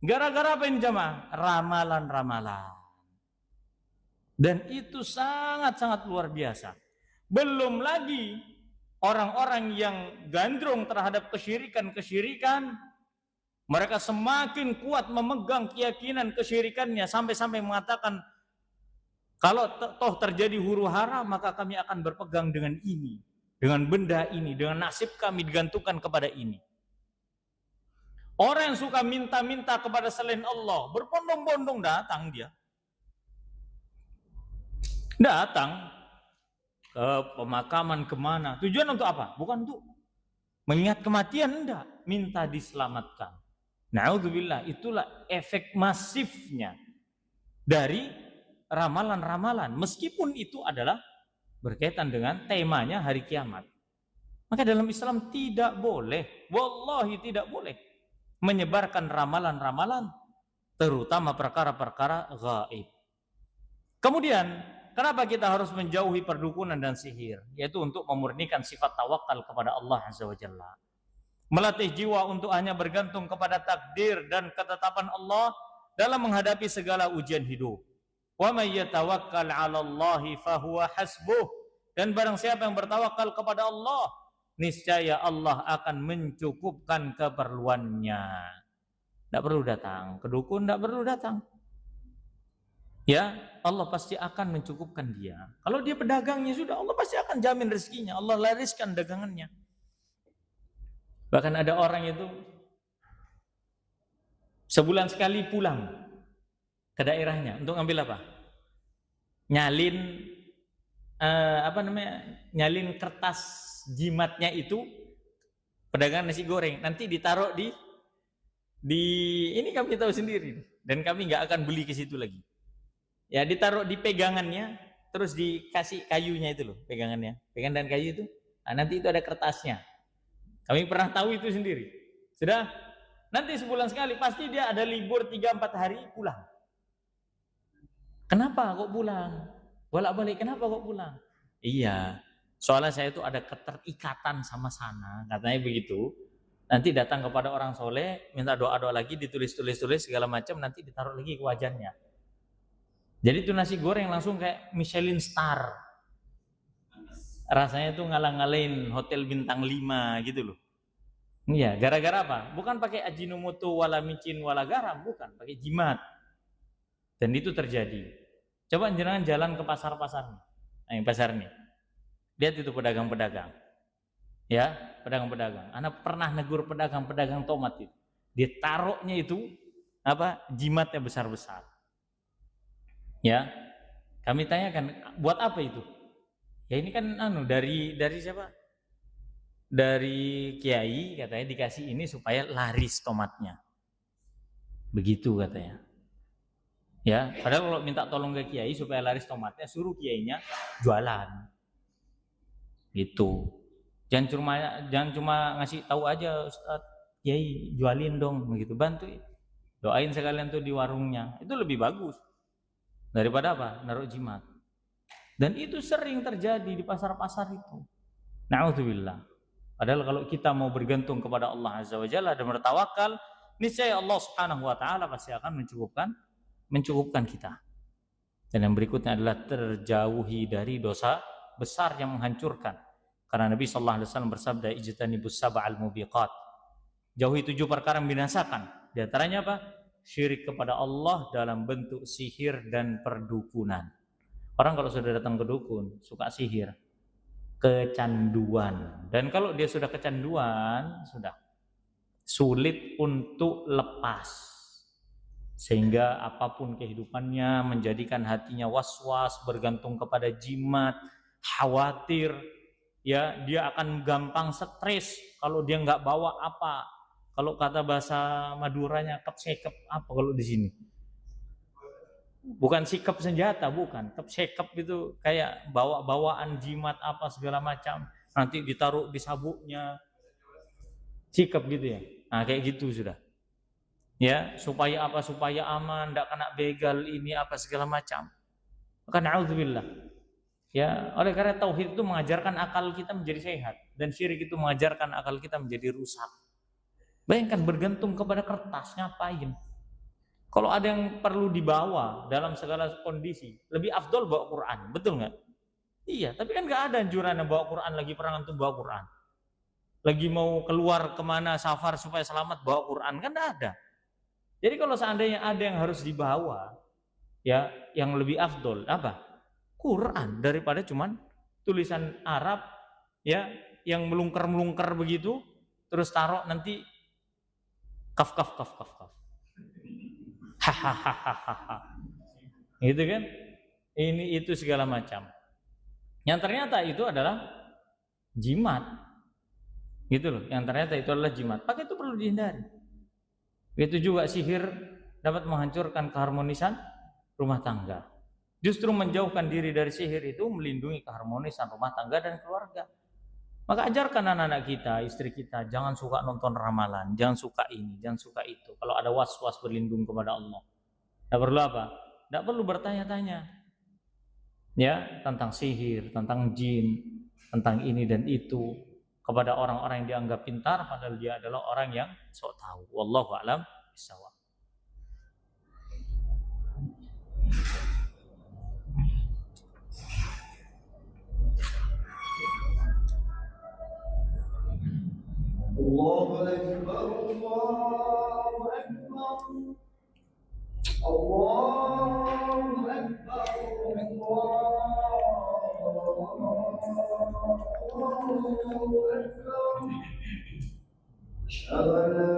[SPEAKER 1] Gara-gara apa ini jamaah? Ramalan-ramalan. Dan itu sangat-sangat luar biasa. Belum lagi orang-orang yang gandrung terhadap kesyirikan-kesyirikan, mereka semakin kuat memegang keyakinan kesyirikannya sampai-sampai mengatakan, kalau toh terjadi huru hara, maka kami akan berpegang dengan ini, dengan benda ini, dengan nasib kami digantungkan kepada ini. Orang yang suka minta-minta kepada selain Allah, berbondong-bondong datang dia. Datang ke pemakaman kemana? Tujuan untuk apa? Bukan untuk mengingat kematian, enggak. Minta diselamatkan. Na'udzubillah, itulah efek masifnya dari ramalan-ramalan, meskipun itu adalah berkaitan dengan temanya hari kiamat. Maka dalam Islam tidak boleh, wallahi tidak boleh menyebarkan ramalan-ramalan, terutama perkara-perkara gaib. Kemudian, kenapa kita harus menjauhi perdukunan dan sihir? Yaitu untuk memurnikan sifat tawakal kepada Allah Azza wa Jalla. Melatih jiwa untuk hanya bergantung kepada takdir dan ketetapan Allah dalam menghadapi segala ujian hidup. Wa may yatawakkal 'ala Allahi fahuwa hasbuh. Dan barang siapa yang bertawakal kepada Allah, niscaya Allah akan mencukupkan keperluannya. Tidak perlu datang ke dukun, tidak perlu datang. Ya, Allah pasti akan mencukupkan dia. Kalau dia pedagangnya sudah, Allah pasti akan jamin rezekinya. Allah lariskan dagangannya. Bahkan ada orang itu sebulan sekali pulang ke daerahnya untuk ngambil apa? Nyalin nyalin kertas jimatnya itu, pedagang nasi goreng, nanti ditaruh di ini kami tahu sendiri dan kami nggak akan beli ke situ lagi. Ya, ditaruh di pegangannya, terus dikasih kayunya itu loh, pegangannya, pegangan dan kayu itu. Nah, nanti itu ada kertasnya. Kami pernah tahu itu sendiri. Sudah, nanti sebulan sekali pasti dia ada libur 3-4 hari pulang. Kenapa kok pulang? Bolak-balik, kenapa kok pulang? Iya, soalnya saya itu ada keterikatan sama sana, katanya begitu. Nanti datang kepada orang soleh, minta doa-doa lagi, ditulis-tulis segala macam, nanti ditaruh lagi ke wajannya. Jadi itu nasi goreng langsung kayak Michelin star. Rasanya tuh ngalang-ngalain hotel bintang 5 gitu loh. Iya, gara-gara apa? Bukan pakai ajinomoto wala micin wala garam, bukan, pakai jimat. Dan itu terjadi. Coba jangan jalan ke pasar-pasar. Nah, yang pasar nih. Lihat itu pedagang-pedagang. Ya, pedagang-pedagang. Anak pernah negur pedagang-pedagang tomat itu. Ditaruhnya itu jimatnya besar-besar. Ya, kami tanyakan, buat apa itu? Ya ini kan dari siapa? Dari kiai, katanya dikasih ini supaya laris tomatnya. Begitu katanya. Ya, padahal kalau minta tolong ke kiai supaya laris tomatnya, suruh kiainya jualan. Gitu. Jangan cuma ngasih tahu aja, Ustaz, kiai jualin dong, begitu, bantuin. Doain sekalian tuh di warungnya. Itu lebih bagus daripada apa? Naruh jimat. Dan itu sering terjadi di pasar-pasar itu. Na'udzubillah. Padahal kalau kita mau bergantung kepada Allah Azza wa Jalla dan bertawakal, niscaya Allah Subhanahu wa taala pasti akan mencukupkan kita. Dan yang berikutnya adalah terjauhi dari dosa besar yang menghancurkan. Karena Nabi sallallahu alaihi wasallam bersabda, ijtanibus sab'al mubiqat. Jauhi 7 perkara yang membinasakan. Di antaranya apa? Syirik kepada Allah dalam bentuk sihir dan perdukunan. Orang kalau sudah datang ke dukun, suka sihir, kecanduan. Dan kalau dia sudah kecanduan, sudah sulit untuk lepas. Sehingga apapun kehidupannya menjadikan hatinya was-was, bergantung kepada jimat, khawatir, ya, dia akan gampang stres kalau dia nggak bawa apa. Kalau kata bahasa Maduranya kep-sekep apa kalau di sini? Bukan sikap senjata, bukan. Kep-sekep itu kayak bawa-bawaan jimat apa segala macam. Nanti ditaruh di sabuknya. Sikap gitu ya. Nah, kayak gitu sudah. Ya, supaya apa? Supaya aman, enggak kena begal ini apa segala macam. Maka na'udzubillah. Ya, oleh karena tauhid itu mengajarkan akal kita menjadi sehat dan syirik itu mengajarkan akal kita menjadi rusak. Bayangkan bergantung kepada kertas, ngapain? Kalau ada yang perlu dibawa dalam segala kondisi, lebih afdol bawa Quran, betul nggak? Iya, tapi kan nggak ada anjuran bawa Quran, lagi perang untuk bawa Quran. Lagi mau keluar kemana safar supaya selamat bawa Quran, kan nggak ada. Jadi kalau seandainya ada yang harus dibawa, ya yang lebih afdol apa? Quran daripada cuman tulisan Arab, ya yang melungker-melungker begitu, terus taruh nanti kaf. Hahaha. Gitu kan? Ini itu segala macam. Yang ternyata itu adalah jimat. Gitu loh, yang ternyata itu adalah jimat. Maka itu perlu dihindari. Begitu juga sihir dapat menghancurkan keharmonisan rumah tangga. Justru menjauhkan diri dari sihir itu melindungi keharmonisan rumah tangga dan keluarga. Maka ajarkan anak-anak kita, istri kita, jangan suka nonton ramalan, jangan suka ini, jangan suka itu. Kalau ada was-was berlindung kepada Allah. Tidak perlu apa? Tidak perlu bertanya-tanya. Ya, tentang sihir, tentang jin, tentang ini dan itu kepada orang-orang yang dianggap pintar padahal dia adalah orang yang sok tahu. Wallahu a'lam bishawab.
[SPEAKER 2] Allahu Akbar, Allahu Akbar, Allahu Akbar, Allahu Akbar. Asyhadu an la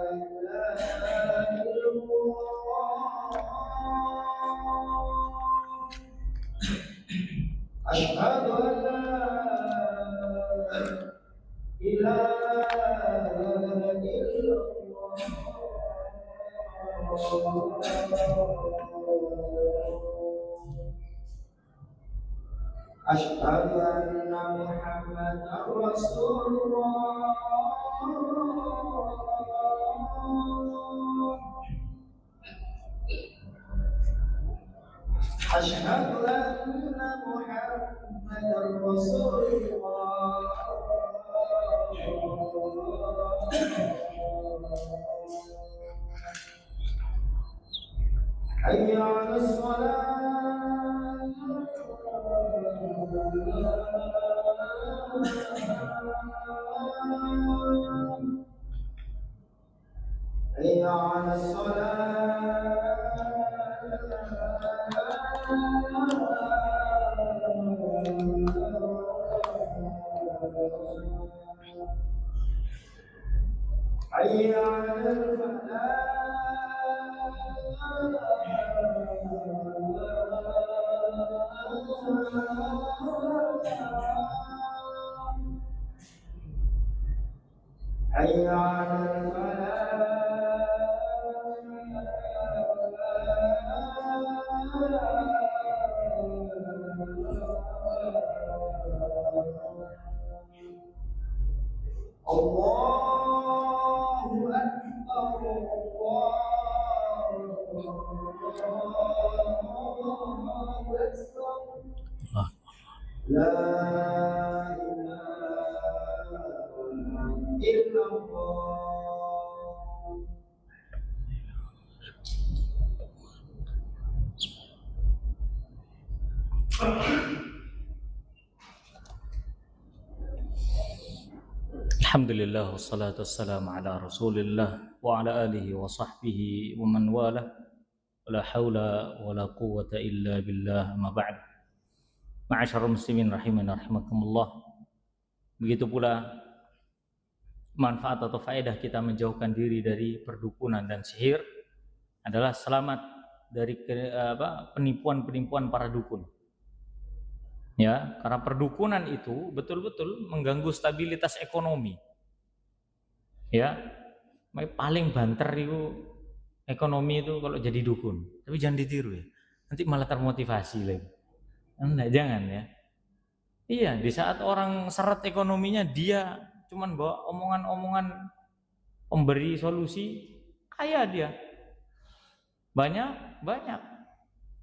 [SPEAKER 2] ilaha illallah. Asyhadu an la Asyhadu anna Muhammadar Rasulullah. Asyhadu anna Muhammadar Rasulullah. Hayya 'alas shalah. Hayya 'alas shalah. Hayya 'alal falah. Hayya 'alal falah. Allahu Akbar, Allahu Akbar. La ilaha illallah.
[SPEAKER 1] Alhamdulillah wassalatu wassalamu ala Rasulillah wa ala alihi wa sahbihi wa man walah. La haula wa la quwwata illa billah, ma ba'd. Ma'asyarul muslimin rahimani rahimakumullah. Begitu pula manfaat atau faedah kita menjauhkan diri dari perdukunan dan sihir adalah selamat dari penipuan-penipuan para dukun. Ya, karena perdukunan itu betul-betul mengganggu stabilitas ekonomi. Ya, paling banter itu ekonomi itu kalau jadi dukun. Tapi jangan ditiru ya. Nanti malah termotivasi lagi. Enggak, jangan ya. Iya, di saat orang seret ekonominya dia cuman bawa omongan-omongan pemberi solusi, kaya dia. Banyak.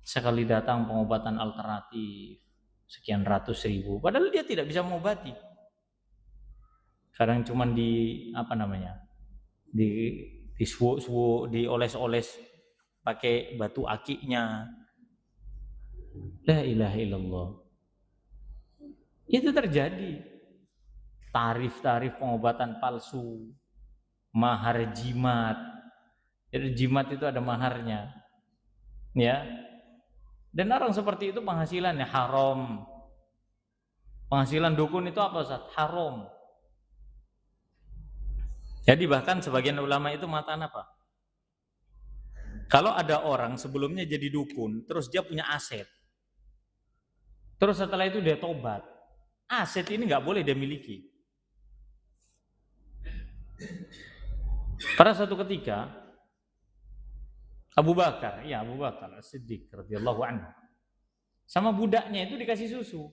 [SPEAKER 1] Sekali datang pengobatan alternatif sekian ratus ribu, padahal dia tidak bisa mengobati. Kadang cuman dioles-oles pakai batu akiknya. La ilaha illallah. Itu terjadi. Tarif-tarif pengobatan palsu, mahar jimat. Jadi jimat itu ada maharnya. Ya. Dan orang seperti itu penghasilannya haram. Penghasilan dukun itu apa, Ustaz? Haram. Jadi bahkan sebagian ulama itu mengatakan apa? Kalau ada orang sebelumnya jadi dukun, terus dia punya aset. Terus setelah itu dia tobat. Aset ini nggak boleh dia miliki. Pada suatu ketika Abu Bakar, ya Abu Bakar As-Siddiq radhiyallahu anhu. Sama budaknya itu dikasih susu.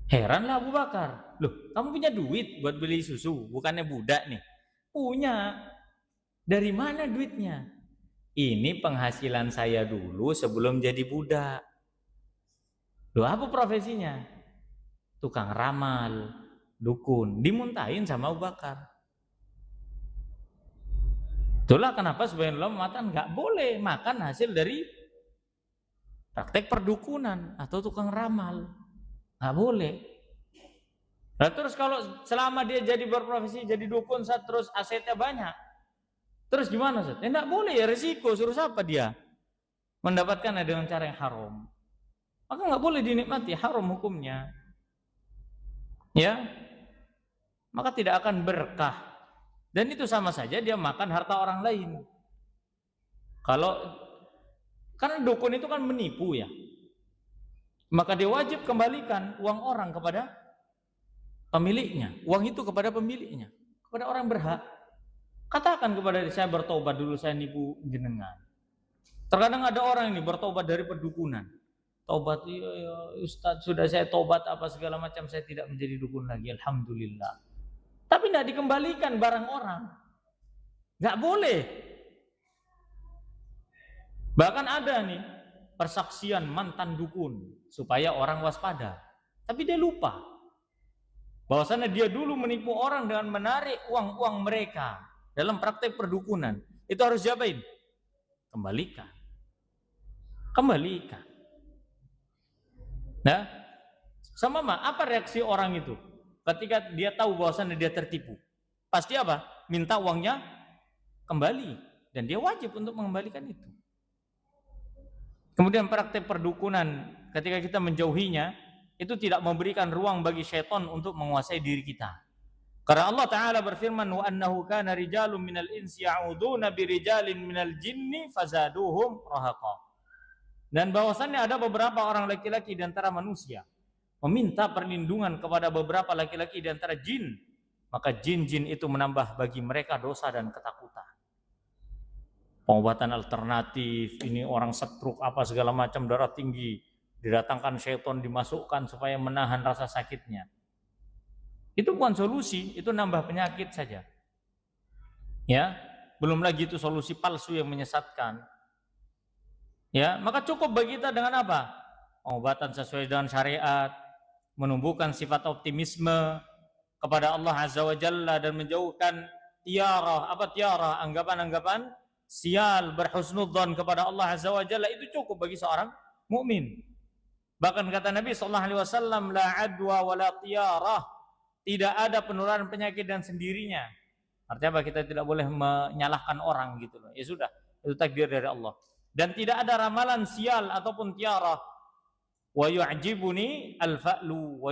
[SPEAKER 1] Heranlah Abu Bakar. Loh, kamu punya duit buat beli susu, bukannya budak nih? Punya. Dari mana duitnya? Ini penghasilan saya dulu sebelum jadi budak. Loh, apa profesinya? Tukang ramal, dukun. Dimuntahin sama Abu Bakar. Itulah kenapa sebagian ulama mengatakan nggak boleh makan hasil dari praktek perdukunan atau tukang ramal. Nggak boleh. Nah, terus kalau selama dia jadi berprofesi jadi dukun, terus asetnya banyak, terus gimana? Nggak boleh, ya resiko. Suruh siapa dia mendapatkannya dengan cara yang haram? Maka nggak boleh dinikmati, haram hukumnya. Ya, maka tidak akan berkah. Dan itu sama saja dia makan harta orang lain. Karena dukun itu kan menipu ya, maka dia wajib kembalikan uang orang kepada pemiliknya, uang itu kepada pemiliknya, kepada orang berhak. Katakan kepada dia, saya bertobat dulu, saya nipu jenengan. Terkadang ada orang ini bertobat dari perdukunan. Tobat, ya Ustaz, sudah saya tobat apa segala macam, saya tidak menjadi dukun lagi, alhamdulillah. Tapi tidak dikembalikan barang orang, nggak boleh. Bahkan ada nih persaksian mantan dukun supaya orang waspada, tapi dia lupa bahwasanya dia dulu menipu orang dengan menarik uang-uang mereka dalam praktek perdukunan. Itu harus diapain? Kembalikan. Nah, sama apa reaksi orang itu ketika dia tahu bahwasanya dia tertipu? Pasti apa? Minta uangnya kembali, dan dia wajib untuk mengembalikan itu. Kemudian praktek perdukunan, ketika kita menjauhinya, itu tidak memberikan ruang bagi syaitan untuk menguasai diri kita. Karena Allah Ta'ala berfirman, wa annahu kana rijalun minal insi ya'uduna birijalin minal jinni fazaduhum rahaqa. Dan bahwasannya ada beberapa orang laki-laki di antara manusia meminta perlindungan kepada beberapa laki-laki di antara jin, maka jin-jin itu menambah bagi mereka dosa dan ketakutan. Pengobatan alternatif, ini orang stroke apa segala macam, darah tinggi, didatangkan syaitan, dimasukkan supaya menahan rasa sakitnya. Itu bukan solusi, itu nambah penyakit saja. Ya, belum lagi itu solusi palsu yang menyesatkan. Ya, maka cukup bagi kita dengan apa? Pengobatan sesuai dengan syariat, menumbuhkan sifat optimisme kepada Allah Azza wa Jalla dan menjauhkan tiara, anggapan-anggapan sial, berhusnudzon kepada Allah Azza wa Jalla, itu cukup bagi seorang mukmin. Bahkan kata Nabi sallallahu alaihi wasallam, la adwa wa la tiarah, tidak ada penularan penyakit dan sendirinya. Artinya apa? Kita tidak boleh menyalahkan orang gitu loh. Ya sudah, itu takdir dari Allah. Dan tidak ada ramalan sial ataupun tiarah. Wa yu'jibuni al-fa'lu.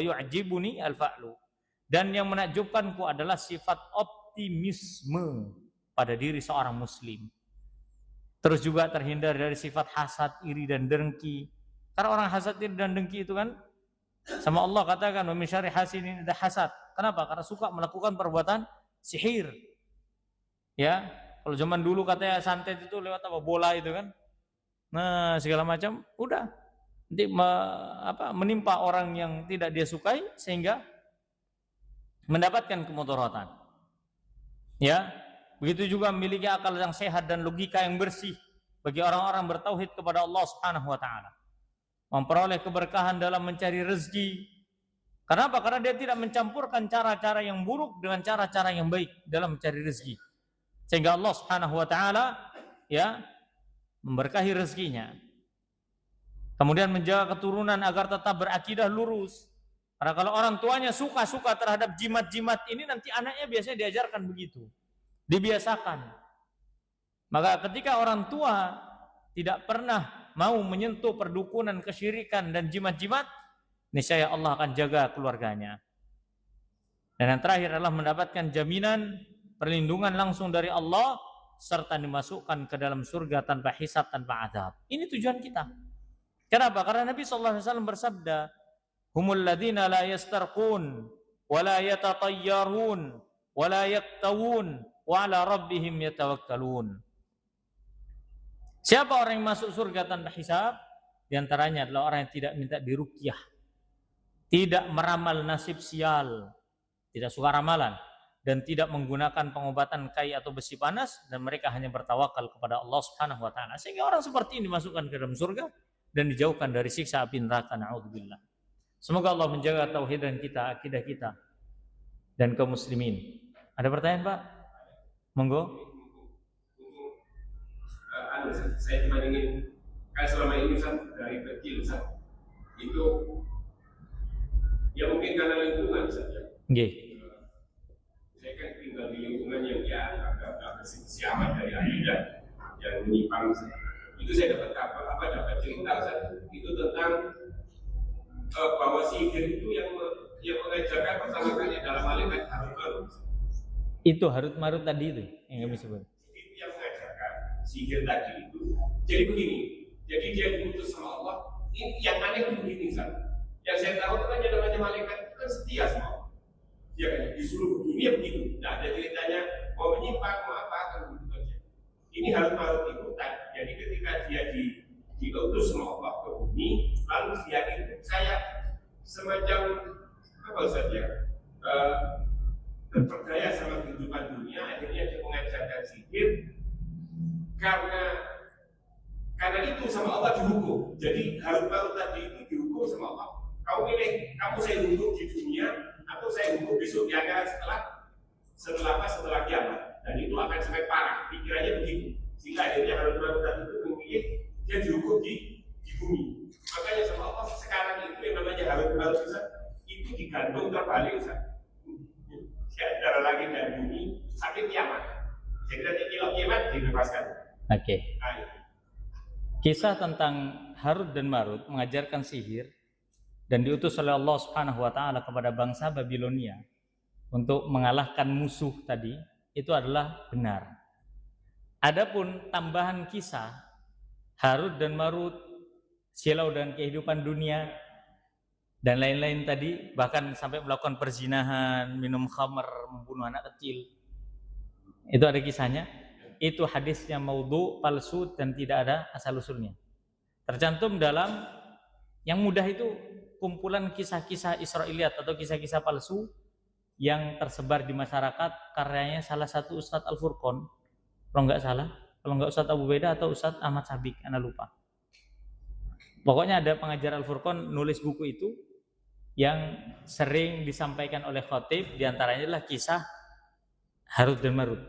[SPEAKER 1] Dan yang menakjubkanku adalah sifat optimisme pada diri seorang muslim. Terus juga terhindar dari sifat hasad, iri dan dengki. Karena orang hasad, iri dan dengki itu kan sama Allah katakan wa min syarri hasidin idza hasad. Kenapa? Karena suka melakukan perbuatan sihir. Ya, kalau zaman dulu katanya santet itu lewat apa? Bola itu kan. Nah, segala macam udah nanti menimpa orang yang tidak dia sukai sehingga mendapatkan kemudaratan. Ya, begitu juga memiliki akal yang sehat dan logika yang bersih bagi orang-orang bertauhid kepada Allah Subhanahu wa taala. Memperoleh keberkahan dalam mencari rezeki. Kenapa? Karena dia tidak mencampurkan cara-cara yang buruk dengan cara-cara yang baik dalam mencari rezeki. Sehingga Allah Subhanahu wa taala ya memberkahi rezekinya. Kemudian menjaga keturunan agar tetap berakidah lurus. Karena kalau orang tuanya suka-suka terhadap jimat-jimat ini, nanti anaknya biasanya diajarkan begitu. Dibiasakan. Maka ketika orang tua tidak pernah mau menyentuh perdukunan, kesyirikan dan jimat-jimat, niscaya Allah akan jaga keluarganya. Dan yang terakhir adalah mendapatkan jaminan perlindungan langsung dari Allah serta dimasukkan ke dalam surga tanpa hisab, tanpa azab. Ini tujuan kita. Kenapa? Karena Nabi SAW bersabda, humul ladina la yastarqun wa la yatatayyarun wa la yaktawun wa ala rabbihim yatawakkalun. Siapa orang yang masuk surga tanpa hisab? Di antaranya adalah orang yang tidak minta diruqyah, tidak meramal nasib sial, tidak suka ramalan, dan tidak menggunakan pengobatan kai atau besi panas, dan mereka hanya bertawakal kepada Allah Subhanahu wa taala. Sehingga orang seperti ini dimasukkan ke dalam surga dan dijauhkan dari siksa api neraka. Na'udzubillah. Semoga Allah menjaga tauhid dan kita, akidah kita dan kaum muslimin. Ada pertanyaan, Pak? Monggo.
[SPEAKER 3] Saya cuma ingin, kan selama ini Ustaz, dari kecil Ustaz, itu ya mungkin karena lingkungan saja.
[SPEAKER 1] Nggih.
[SPEAKER 3] Saya kan tinggal di lingkungan yang ya agak siamat dari akidah yang menyimpang. Itu saya dapat dapat cerita Ustaz, itu tentang bahwa sihir itu yang mengajarkan pertama kali adalah malaikat Harut Marut.
[SPEAKER 1] Itu Harut Marut tadi itu yang kami sebut.
[SPEAKER 3] Itu yang mengajarkan sihir tadi itu. Jadi begini, jadi dia diutus sama Allah. Ini yang aneh itu begini Ustaz. Yang saya tahu itu kan namanya malaikat itu kan setia sama Allah. Dia kan disuruh begini ya begitu. Tidak ada ceritanya mau menyimpang mau apa kan begitu aja. Ini Harut Marut itu jadi ketika dia diutus sama Allah ke bumi, lalu dia itu kayak semacam apa saja terperdaya sama kehidupan dunia, akhirnya dia mengajarkan sihir karena itu sama Allah dihukum. Jadi Harut Marut tadi itu dihukum sama Allah. Kamu pilih, kamu saya hukum di dunia atau saya hukum besok di akhirat setelah kiamat. Dan itu akan sampai parah. Pikirannya begitu. Sehingga akhirnya Harut Marut tadi itu memilih dia dihukum di bumi. Makanya sama Allah sekarang itu yang namanya Harut Marut itu digantung terbalik antara langit dan bumi sampai kiamat. Jadi nanti kiamat dibebaskan.
[SPEAKER 1] Oke. Kisah tentang Harut dan Marut mengajarkan sihir dan diutus oleh Allah Subhanahu wa taala kepada bangsa Babilonia untuk mengalahkan musuh tadi itu adalah benar. Adapun tambahan kisah Harut dan Marut, silau dan kehidupan dunia dan lain-lain tadi, bahkan sampai melakukan perzinahan, minum khamr, membunuh anak kecil, itu ada kisahnya. Itu hadisnya maudhu, palsu, dan tidak ada asal-usulnya. Tercantum dalam yang mudah itu kumpulan kisah-kisah Israiliyat atau kisah-kisah palsu yang tersebar di masyarakat, karyanya salah satu Ustadz Al-Furqon, kalau nggak salah, kalau nggak Ustadz Abu Beda atau Ustadz Ahmad Sabik, anda lupa. Pokoknya ada pengajar Al-Furqon nulis buku itu yang sering disampaikan oleh khatib, diantaranya adalah kisah Harut dan Marut.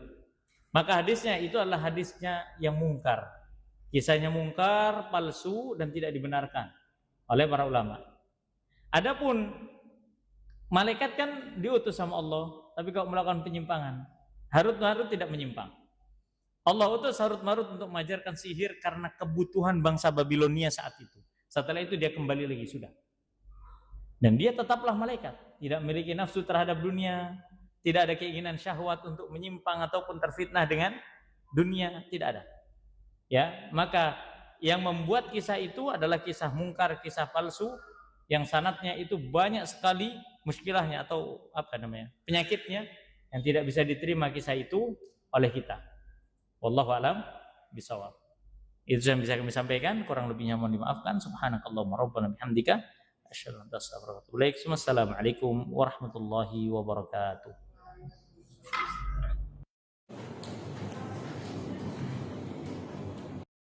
[SPEAKER 1] Maka hadisnya itu adalah hadisnya yang mungkar. Kisahnya mungkar, palsu, dan tidak dibenarkan oleh para ulama. Adapun malaikat kan diutus sama Allah, tapi kalau melakukan penyimpangan, Harut Marut tidak menyimpang. Allah utus Harut Marut untuk mengajarkan sihir karena kebutuhan bangsa Babilonia saat itu. Setelah itu dia kembali lagi sudah. Dan dia tetaplah malaikat, tidak memiliki nafsu terhadap dunia, tidak ada keinginan syahwat untuk menyimpang ataupun terfitnah dengan dunia, tidak ada. Ya, maka yang membuat kisah itu adalah kisah mungkar, kisah palsu yang sanadnya itu banyak sekali muskilahnya atau penyakitnya yang tidak bisa diterima kisah itu oleh kita. Wallahu a'lam bishawab. Itu yang bisa kami sampaikan, kurang lebihnya mohon dimaafkan. Subhanakallahumma rabbana bihamdika asyhadu an la ilaha illa anta astaghfiruka wa atubu ilaik. Wassalamualaikum warahmatullahi wabarakatuh.